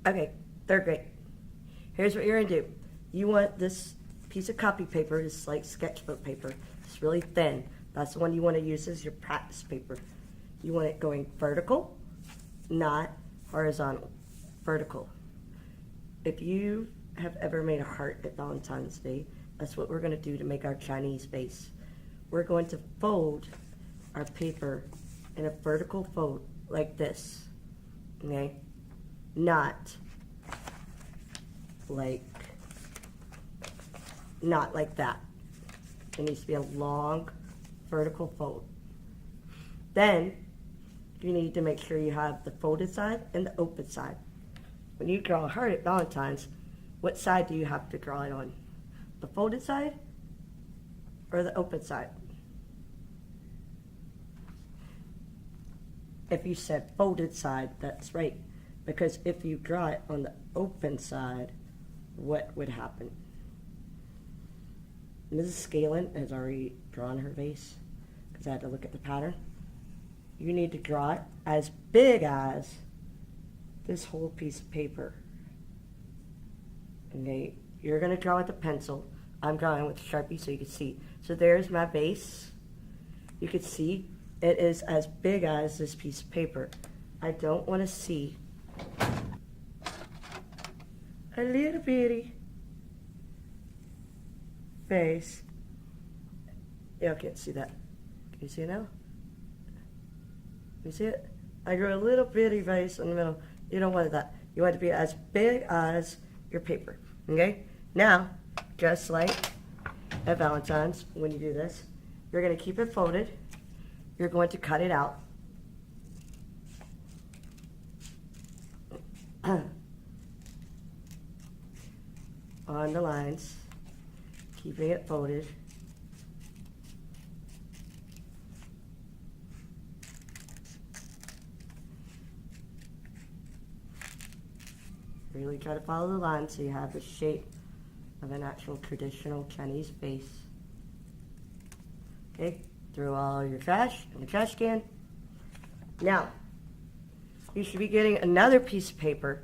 Okay, third grade. Here's what you're gonna do. You want this piece of copy paper, it's like sketchbook paper. It's really thin. That's the one you want to use as your practice paper. You want it going vertical, not horizontal. Vertical. If you have ever made a heart at Valentine's Day, that's what we're going to do to make our Chinese vase. We're going to fold our paper in a vertical fold like this, okay? Not like that. It needs to be a long vertical fold. Then you need to make sure you have the folded side and the open side. When you draw a heart at Valentine's, what side do you have to draw it on? The folded side or the open side? If you said folded side, that's right. Because if you draw it on the open side, what would happen? Mrs. Scalen has already drawn her vase because I had to look at the pattern. You need to draw it as big as this whole piece of paper. Okay, you're going to draw with a pencil. I'm drawing with a Sharpie so you can see. So there's my vase. You can see it is as big as this piece of paper. I don't want to see a little bitty face. Yeah, I can't see that. Can you see it now? You see it? I drew a little bitty vase in the middle. You don't want that. You want it to be as big as your paper. Okay? Now, just like at Valentine's, when you do this, you're going to keep it folded. You're going to cut it out. On the lines, keeping it folded. Really try to follow the line so you have the shape of an actual traditional Chinese vase. Okay, throw all your trash in the trash can. Now, you should be getting another piece of paper,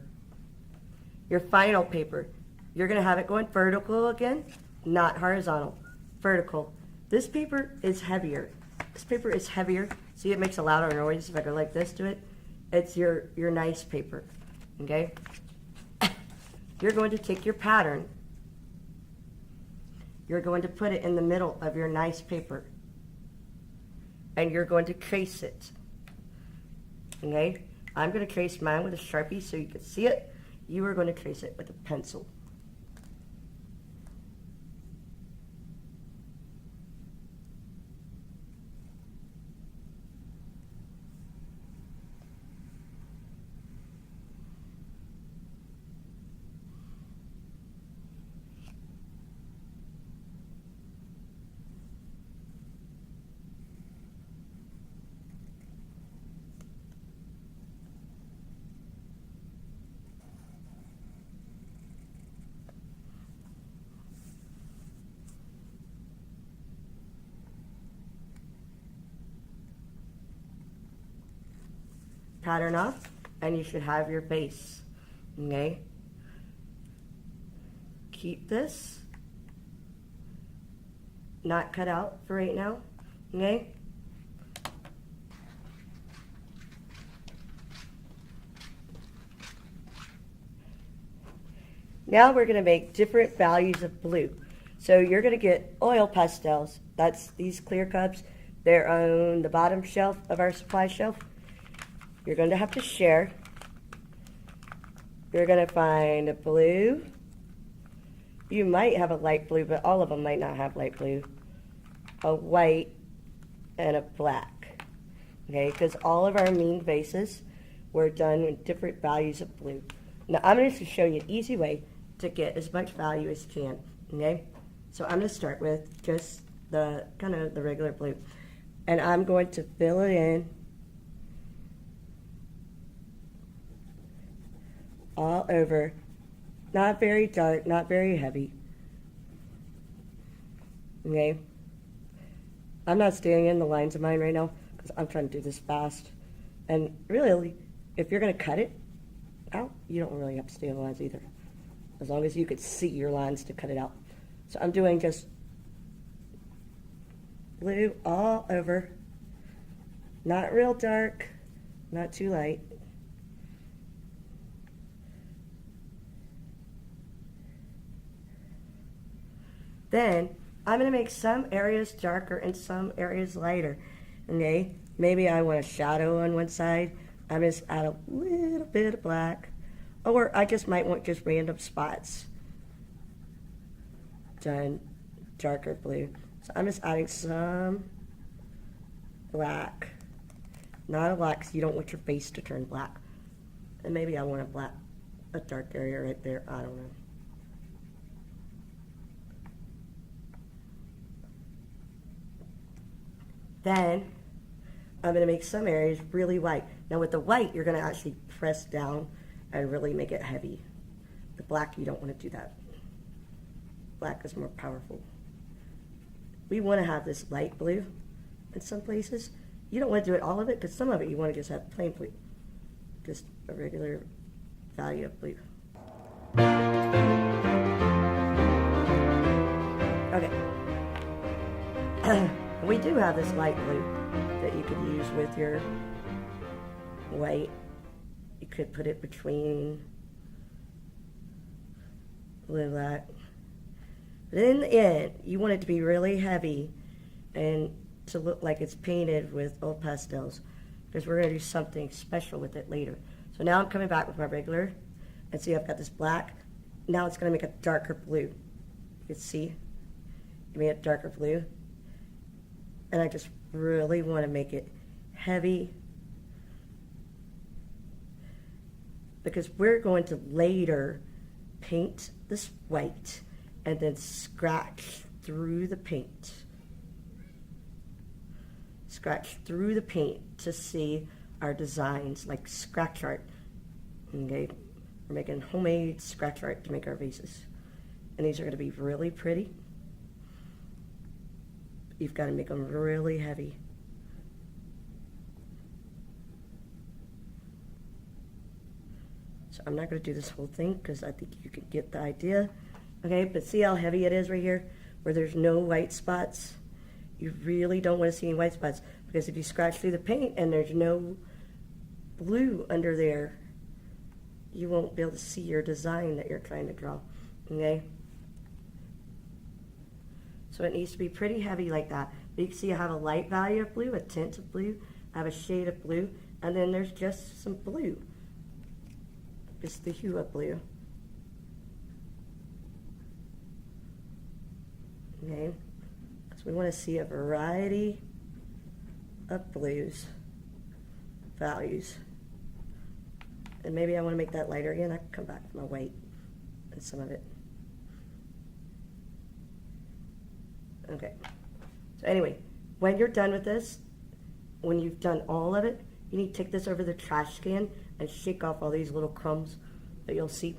your final paper. You're going to have it going vertical again, not horizontal, vertical. This paper is heavier. This paper is heavier. See, it makes a louder noise if I go like this to it. It's your nice paper, okay? You're going to take your pattern. You're going to put it in the middle of your nice paper. And you're going to trace it. Okay? I'm going to trace mine with a Sharpie so you can see it. You are going to trace it with a pencil. Pattern off, and you should have your base. Okay? Keep this not cut out for right now. Okay? Now we're going to make different values of blue. So you're going to get oil pastels. That's these clear cups. They're on the bottom shelf of our supply shelf. You're going to have to share. You're going to find a blue. You might have a light blue, but all of them might not have light blue. A white and a black. Okay, because all of our Ming vases were done with different values of blue. Now I'm going to show you an easy way to get as much value as you can. Okay, so I'm going to start with just the kind of the regular blue. And I'm going to fill it in all over, not very dark, not very heavy. Okay, I'm not staying in the lines of mine right now because I'm trying to do this fast. And really, if you're going to cut it, out. You don't really have to stay on the lines either, as long as you could see your lines to cut it out. So I'm doing just blue all over, not real dark, not too light. Then I'm going to make some areas darker and some areas lighter. Okay, maybe I want a shadow on one side. I'm just add a little bit of black, or I just might want just random spots done darker blue. So I'm just adding some black, not a lot, because you don't want your base to turn black. And maybe I want a dark area right there. I don't know. Then I'm going to make some areas really white. Now with the white, you're going to actually press down and really make it heavy. The black, you don't want to do that. Black is more powerful. We want to have this light blue in some places. You don't want to do it all of it, because some of it you want to just have plain blue. Just a regular value of blue. Okay. We do have this light blue that you could use with your white. You could put it between blue and black. But in the end, you want it to be really heavy and to look like it's painted with old pastels, because we're going to do something special with it later. So now I'm coming back with my regular, and see I've got this black. Now it's going to make a darker blue. You can see it made it darker blue. And I just really want to make it heavy, because we're going to later paint this white and then scratch through the paint. Scratch through the paint to see our designs, like scratch art. Okay, we're making homemade scratch art to make our vases. And these are going to be really pretty. You've got to make them really heavy. So I'm not going to do this whole thing, because I think you can get the idea. Okay, but see how heavy it is right here, where there's no white spots? You really don't want to see any white spots, because if you scratch through the paint and there's no blue under there, you won't be able to see your design that you're trying to draw. Okay? So it needs to be pretty heavy like that. But you can see I have a light value of blue, a tint of blue, I have a shade of blue, and then there's just some blue. Just the hue of blue. Okay? So we want to see a variety of blues, values. And maybe I want to make that lighter again. I can come back with my white and some of it. Okay, so anyway, when you're done with this, when you've done all of it, you need to take this over the trash can and shake off all these little crumbs that you'll see